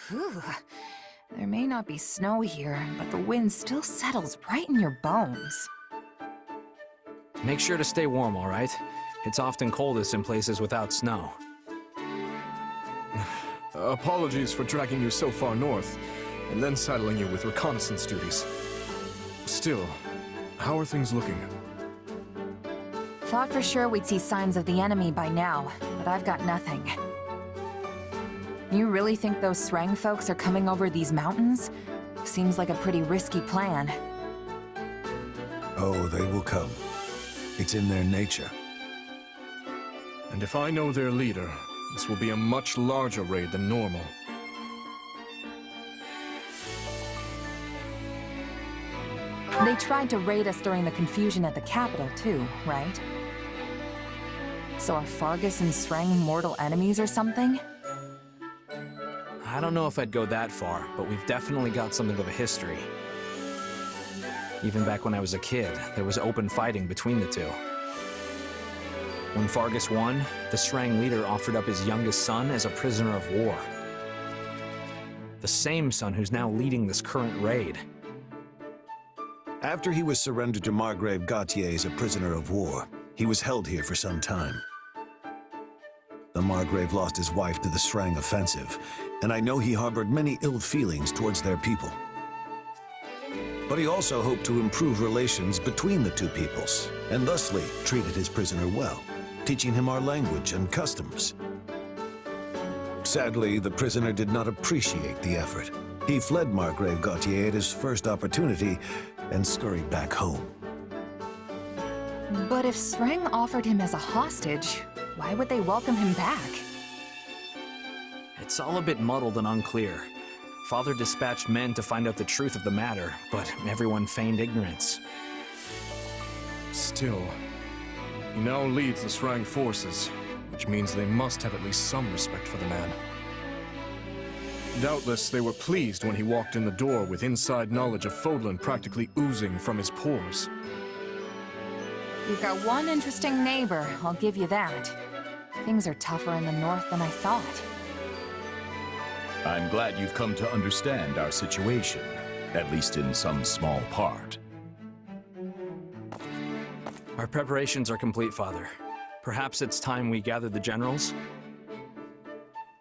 Whew. There may not be snow here, but the wind still settles right in your bones. Make sure to stay warm, all right? It's often coldest in places without snow. Apologies for dragging you so far north, and then saddling you with reconnaissance duties. Still, how are things looking? Thought for sure we'd see signs of the enemy by now, but I've got nothing. You really think those Srang folks are coming over these mountains? Seems like a pretty risky plan. Oh, they will come. It's in their nature. And if I know their leader, this will be a much larger raid than normal. They tried to raid us during the confusion at the capital too, right? So are Fargus and Srang mortal enemies or something? I don't know if I'd go that far, but we've definitely got something of a history. Even back when I was a kid, there was open fighting between the two. When Fargus won, the Srang leader offered up his youngest son as a prisoner of war. The same son who's now leading this current raid. After he was surrendered to Margrave Gautier as a prisoner of war, he was held here for some time. The Margrave lost his wife to the Srang offensive, and I know he harbored many ill feelings towards their people. But he also hoped to improve relations between the two peoples, and thusly treated his prisoner well, teaching him our language and customs. Sadly, the prisoner did not appreciate the effort. He fled Margrave Gautier at his first opportunity and scurried back home. But if Srang offered him as a hostage, why would they welcome him back? It's all a bit muddled and unclear. Father dispatched men to find out the truth of the matter, but everyone feigned ignorance. Still, he now leads the Srang forces, which means they must have at least some respect for the man. Doubtless they were pleased when he walked in the door with inside knowledge of Fodlan practically oozing from his pores. You've got one interesting neighbor, I'll give you that. Things are tougher in the north than I thought. I'm glad you've come to understand our situation, at least in some small part. Our preparations are complete, Father. Perhaps it's time we gather the generals?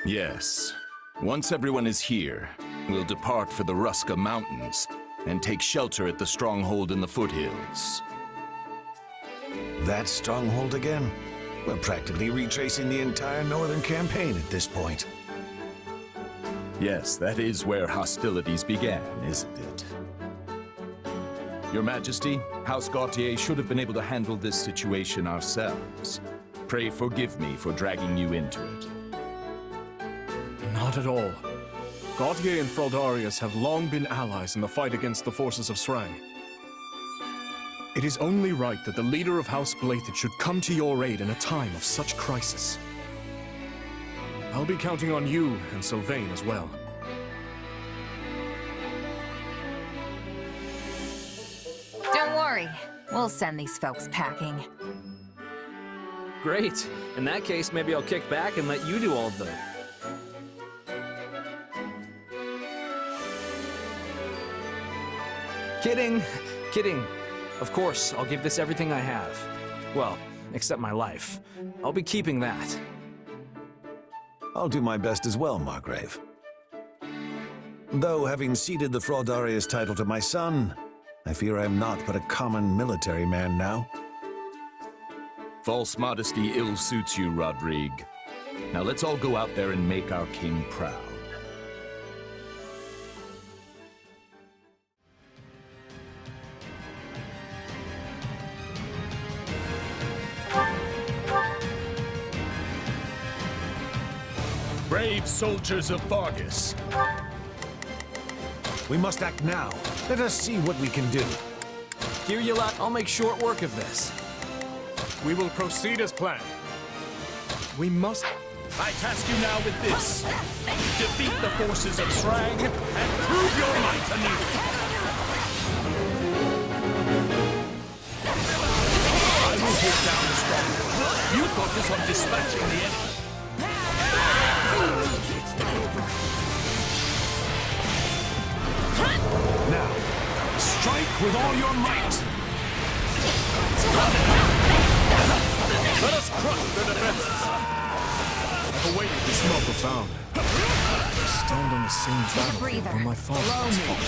Yes. Once everyone is here, we'll depart for the Ruska Mountains and take shelter at the stronghold in the foothills. That stronghold again? We're practically retracing the entire northern campaign at this point. Yes, that is where hostilities began, isn't it? Your Majesty, House Gautier should have been able to handle this situation ourselves. Pray forgive me for dragging you into it. Not at all. Gautier and Fraldarius have long been allies in the fight against the forces of Srang. It is only right that the leader of House Blathid should come to your aid in a time of such crisis. I'll be counting on you and Sylvain as well. Don't worry, we'll send these folks packing. Great. In that case, maybe I'll kick back and let you do all of the... Kidding. Kidding. Of course, I'll give this everything I have. Well, except my life. I'll be keeping that. I'll do my best as well, Margrave. Though, having ceded the Fraldarius title to my son, I fear I'm not but a common military man now. False modesty ill suits you, Rodrigue. Now let's all go out there and make our king proud. Brave soldiers of Fargus. We must act now. Let us see what we can do. Here, you lot, I'll make short work of this. We will proceed as planned. We must... I task you now with this. Defeat the forces of Srang and prove your might anew. I will take down the stronghold. You focus on dispatching the enemy. with all your might! Let us crush their defenses! I've awaited this moment profound. I stand on the same Take a battlefield breather. where my father was fallen.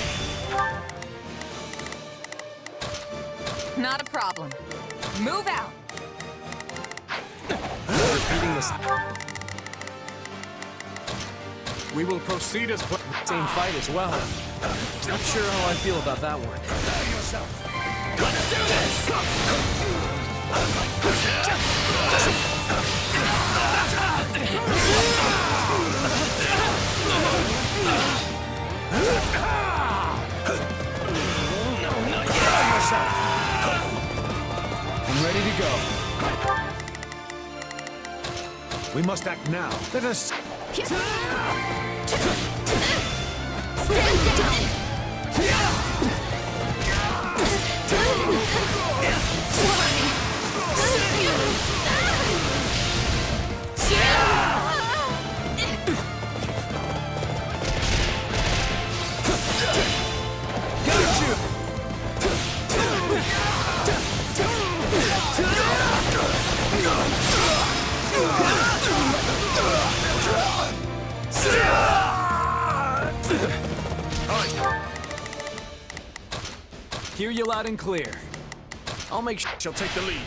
Not a problem. Move out! Repeating this We will proceed as planned. same fight as well. Not sure how I feel about that one. Let's do this! I'm ready to go. We must act now. Let us... Hear you loud and clear. I'll make sure Shall take the lead.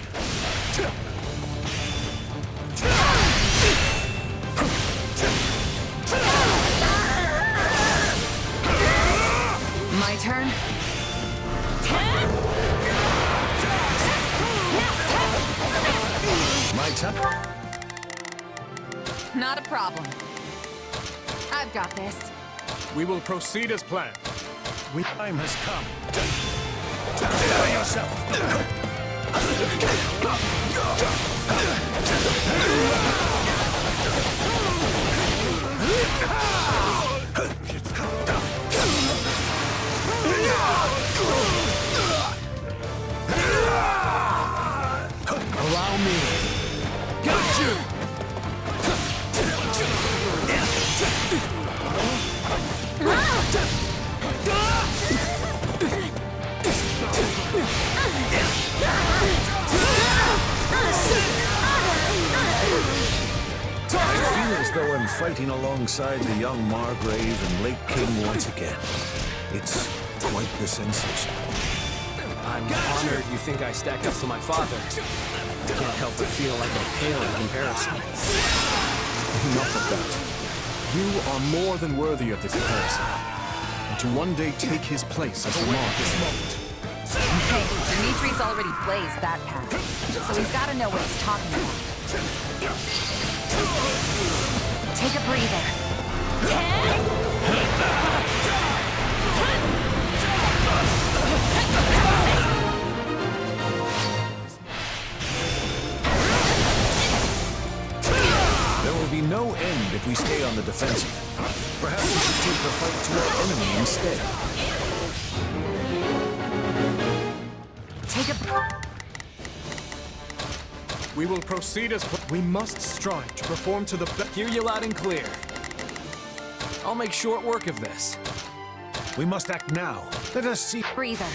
My turn? My time? Not a problem. I've got this. We will proceed as planned. Time has come. Prepare yourself! allow me. Got you! I feel as though I'm fighting alongside the young Margrave and late King once again. It's quite the sensation. I'm honored you think I stack up to my father. I can't help but feel like a pale in comparison. Enough of that. You are more than worthy of this comparison. And to one day take his place as the mark this moment. Hey, Dimitri's already blazed that path, so he's gotta know what he's talking about. Take a breather. There will be no end if we stay on the defensive. Perhaps we should take the fight to our enemy instead. Take a... We will proceed as we must strive to perform to the best. Hear you loud and clear. I'll make short work of this. We must act now. Let us see. breather.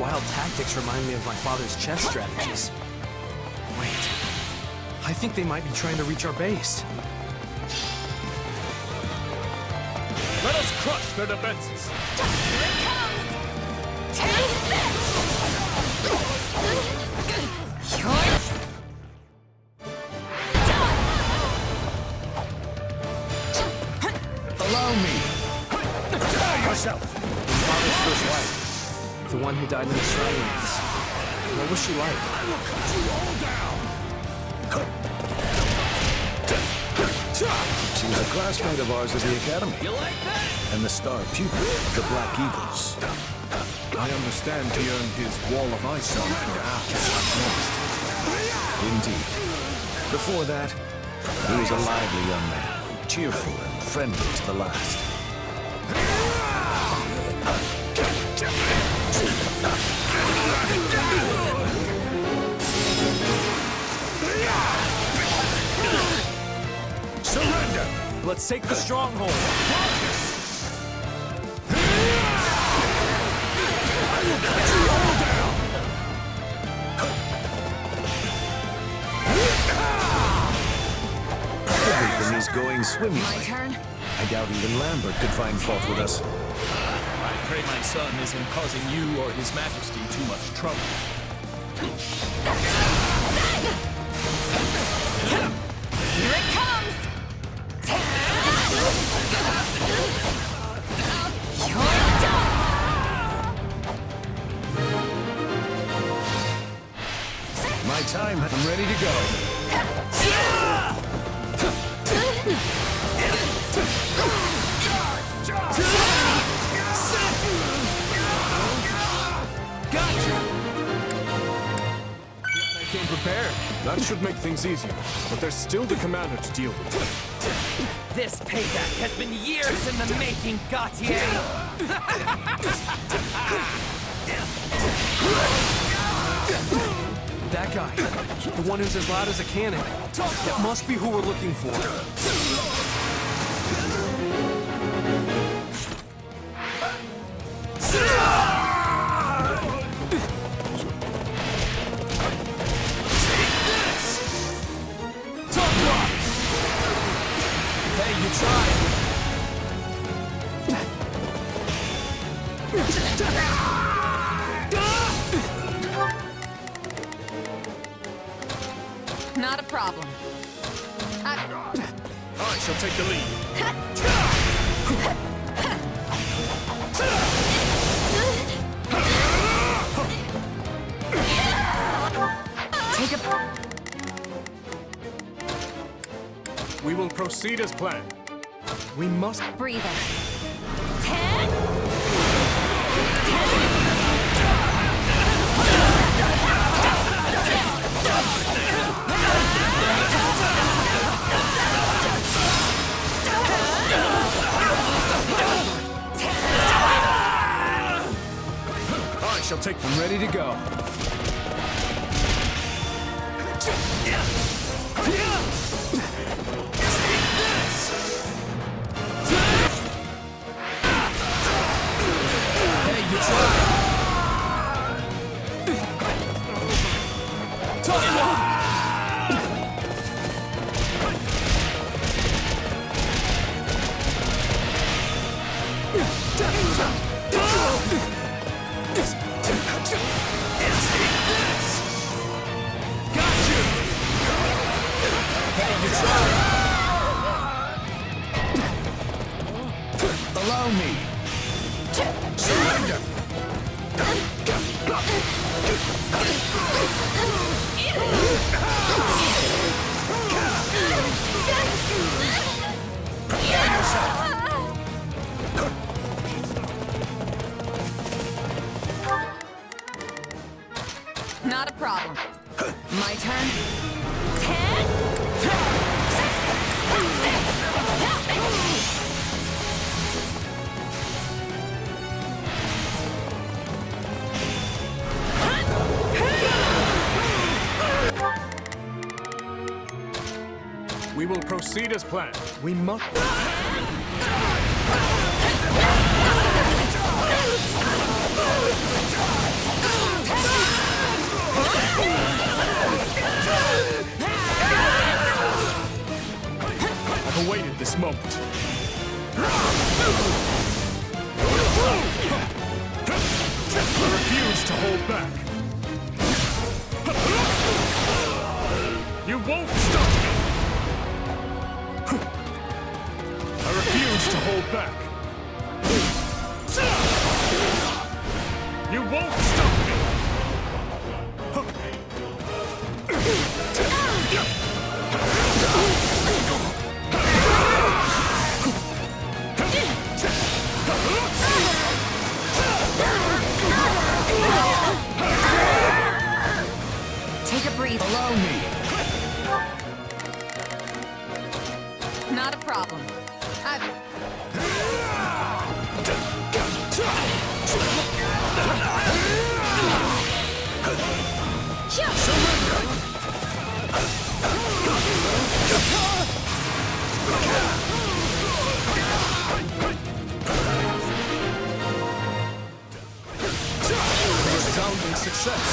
Wild tactics remind me of my father's chess strategies. Wait, I think they might be trying to reach our base. Let us crush their defenses. Here it comes! Take this! You're Allow me. Prepare yourself. His father's first wife, the one who died in the Australians. What was she like? She was a classmate of ours at the academy. You like that? And the star pupil of the Black Eagles. I understand he earned his wall of ice on her after what's next. Indeed. Before that, he was a lively young man, cheerful and friendly to the last. Surrender! Let's take the stronghold. going swimmingly. My turn? I doubt even Lambert could find fault with us. I pray my son isn't causing you or His Majesty too much trouble. Here it comes! You're done! My time, I'm ready to go. I came prepared. That should make things easier. But there's still the commander to deal with. This payback has been years in the making, Gautier! That guy, the one who's as loud as a cannon. That must be who we're looking for. Hey, you tried! Not a problem. I shall take the lead. Take a... We will proceed as planned. We must... breather. 10... I shall take them. I'm ready to go. Hey, you tried! Allow me. Surrender. Prepare yourself. Not a problem. My turn? 10... We will proceed as planned. We must... I've awaited this moment. I refuse to hold back. You won't stop me! I refuse to hold back. You won't stop me! Take a breathe. Allow me. Not a problem. Resounding success.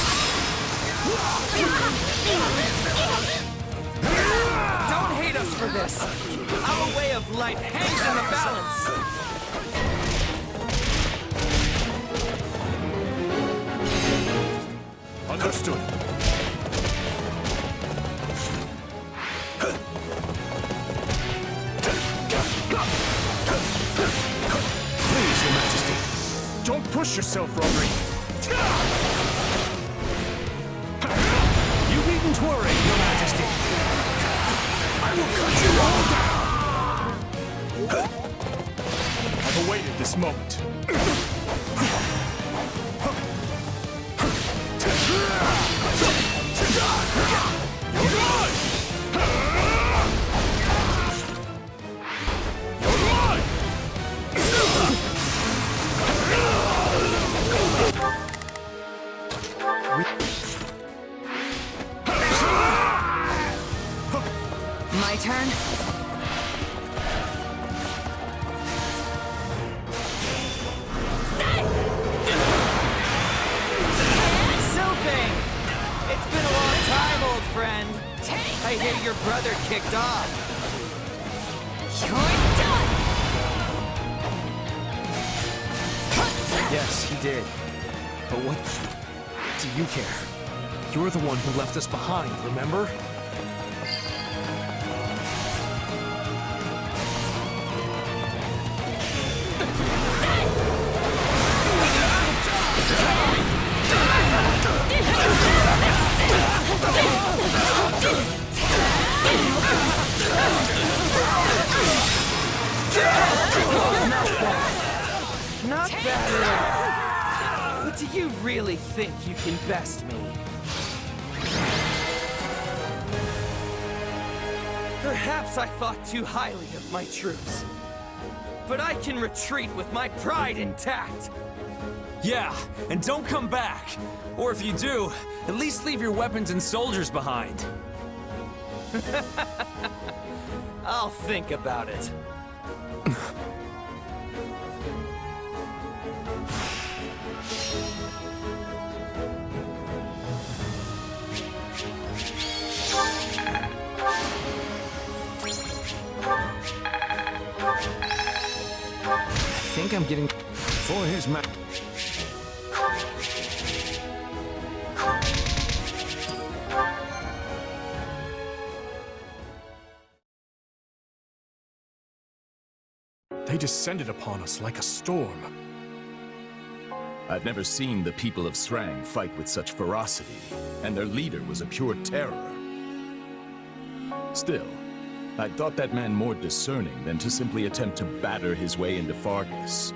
Don't hate us for this! I of life hangs in the balance! Understood. Please, Your Majesty, don't push yourself, Rodri. You needn't worry, Your Majesty. I will cut you all down! I've awaited this moment. My turn? Sylvain! It's been a long time, old friend. I hear your brother kicked off. You're done! Yes, he did. But what do you care? You're the one who left us behind, remember? Not bad at all. But do you really think you can best me? Perhaps I thought too highly of my troops. But I can retreat with my pride intact. Yeah, and don't come back. Or if you do, at least leave your weapons and soldiers behind. I'll think about it. I think I'm getting... For his ma... They descended upon us like a storm. I've never seen the people of Srang fight with such ferocity, and their leader was a pure terror. Still, I thought that man more discerning than to simply attempt to batter his way into Fargus.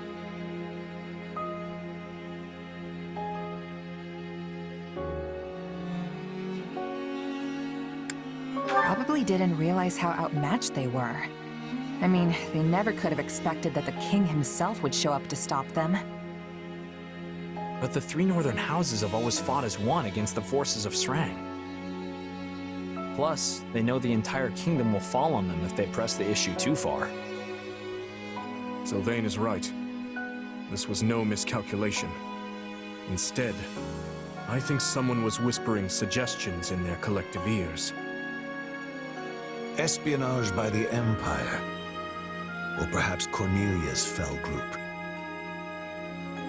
Probably didn't realize how outmatched they were. I mean, they never could have expected that the king himself would show up to stop them. But the three northern houses have always fought as one against the forces of Srang. Plus, they know the entire kingdom will fall on them if they press the issue too far. Sylvain is right. This was no miscalculation. Instead, I think someone was whispering suggestions in their collective ears. Espionage by the Empire. Or perhaps Cornelia's fell group.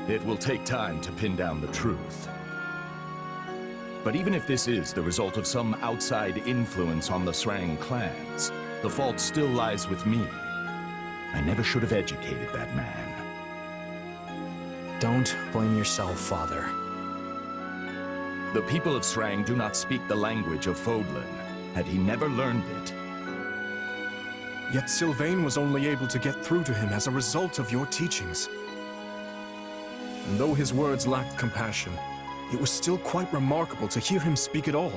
It will take time to pin down the truth. But even if this is the result of some outside influence on the Srang clans, the fault still lies with me. I never should have educated that man. Don't blame yourself, Father. The people of Srang do not speak the language of Fodlan. Had he never learned it, Yet Sylvain was only able to get through to him as a result of your teachings. And though his words lacked compassion, it was still quite remarkable to hear him speak at all.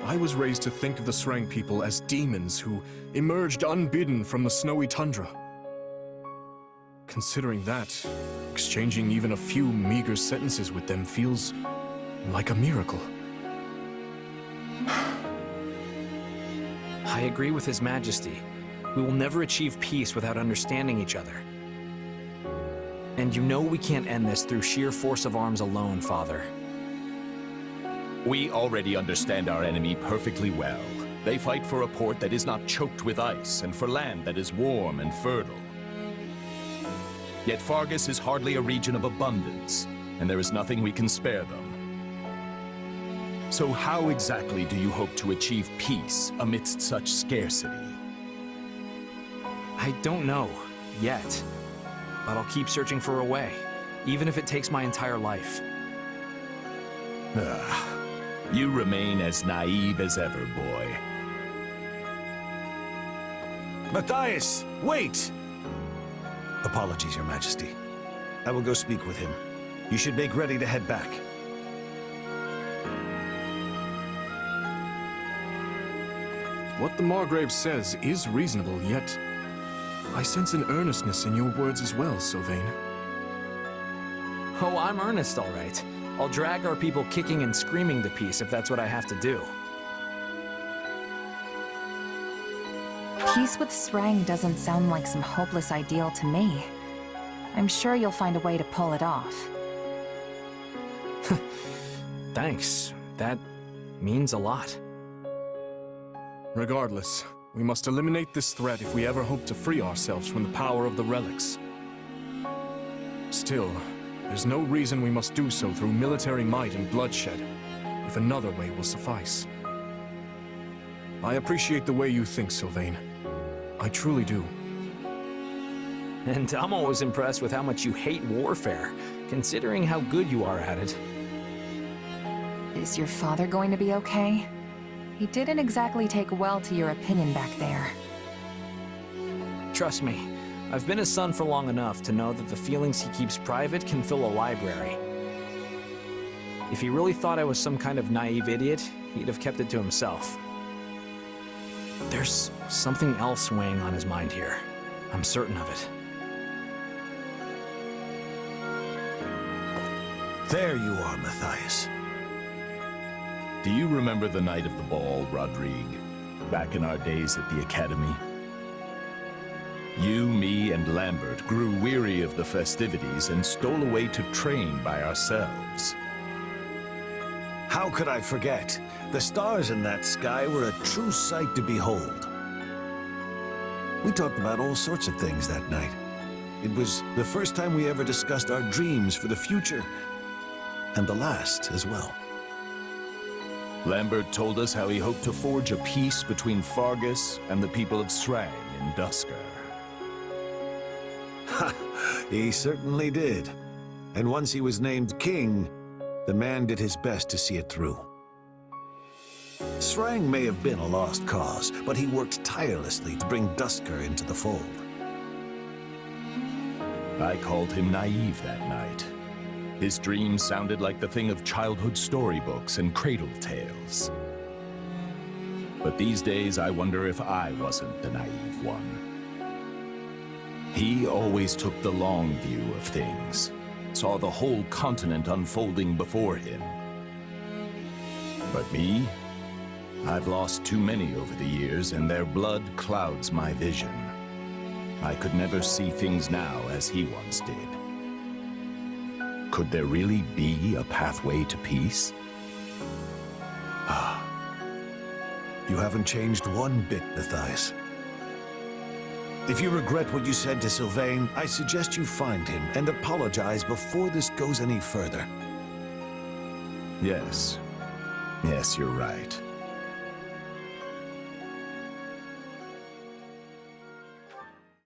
I was raised to think of the Srang people as demons who emerged unbidden from the snowy tundra. Considering that, exchanging even a few meager sentences with them feels like a miracle. I agree with His Majesty. We will never achieve peace without understanding each other. And you know we can't end this through sheer force of arms alone, Father. we already understand our enemy perfectly well. They fight for a port that is not choked with ice, and for land that is warm and fertile. Yet Fargus is hardly a region of abundance, and there is nothing we can spare them. So how exactly do you hope to achieve peace amidst such scarcity? I don't know, yet. But I'll keep searching for a way, even if it takes my entire life. You remain as naive as ever, boy. Matthias, wait! Apologies, Your Majesty. I will go speak with him. You should make ready to head back. What the Margrave says is reasonable, yet I sense an earnestness in your words as well, Sylvain. Oh, I'm earnest, all right. I'll drag our people kicking and screaming to peace if that's what I have to do. Peace with Srang doesn't sound like some hopeless ideal to me. I'm sure you'll find a way to pull it off. Thanks. That means a lot. Regardless, we must eliminate this threat if we ever hope to free ourselves from the power of the relics. Still, there's no reason we must do so through military might and bloodshed, if another way will suffice. I appreciate the way you think, Sylvain. I truly do. And I'm always impressed with how much you hate warfare, considering how good you are at it. Is your father going to be okay? He didn't exactly take well to your opinion back there. Trust me, I've been his son for long enough to know that the feelings he keeps private can fill a library. If he really thought I was some kind of naive idiot, he'd have kept it to himself. There's something else weighing on his mind here. I'm certain of it. There you are, Matthias. Do you remember the night of the ball, Rodrigue? Back in our days at the Academy? You, me, and Lambert grew weary of the festivities and stole away to train by ourselves. How could I forget? The stars in that sky were a true sight to behold. We talked about all sorts of things that night. It was the first time we ever discussed our dreams for the future, and the last as well. Lambert told us how he hoped to forge a peace between Fargus and the people of Srang in Duskar. Ha! He certainly did. And once he was named king, the man did his best to see it through. Srang may have been a lost cause, but he worked tirelessly to bring Duskar into the fold. I called him naive that night. His dreams sounded like the thing of childhood storybooks and cradle tales. But these days, I wonder if I wasn't the naive one. He always took the long view of things, saw the whole continent unfolding before him. But me? I've lost too many over the years, and their blood clouds my vision. I could never see things now as he once did. Could there really be a pathway to peace? You haven't changed one bit, Matthias. If you regret what you said to Sylvain, I suggest you find him and apologize before this goes any further. Yes. Yes, you're right.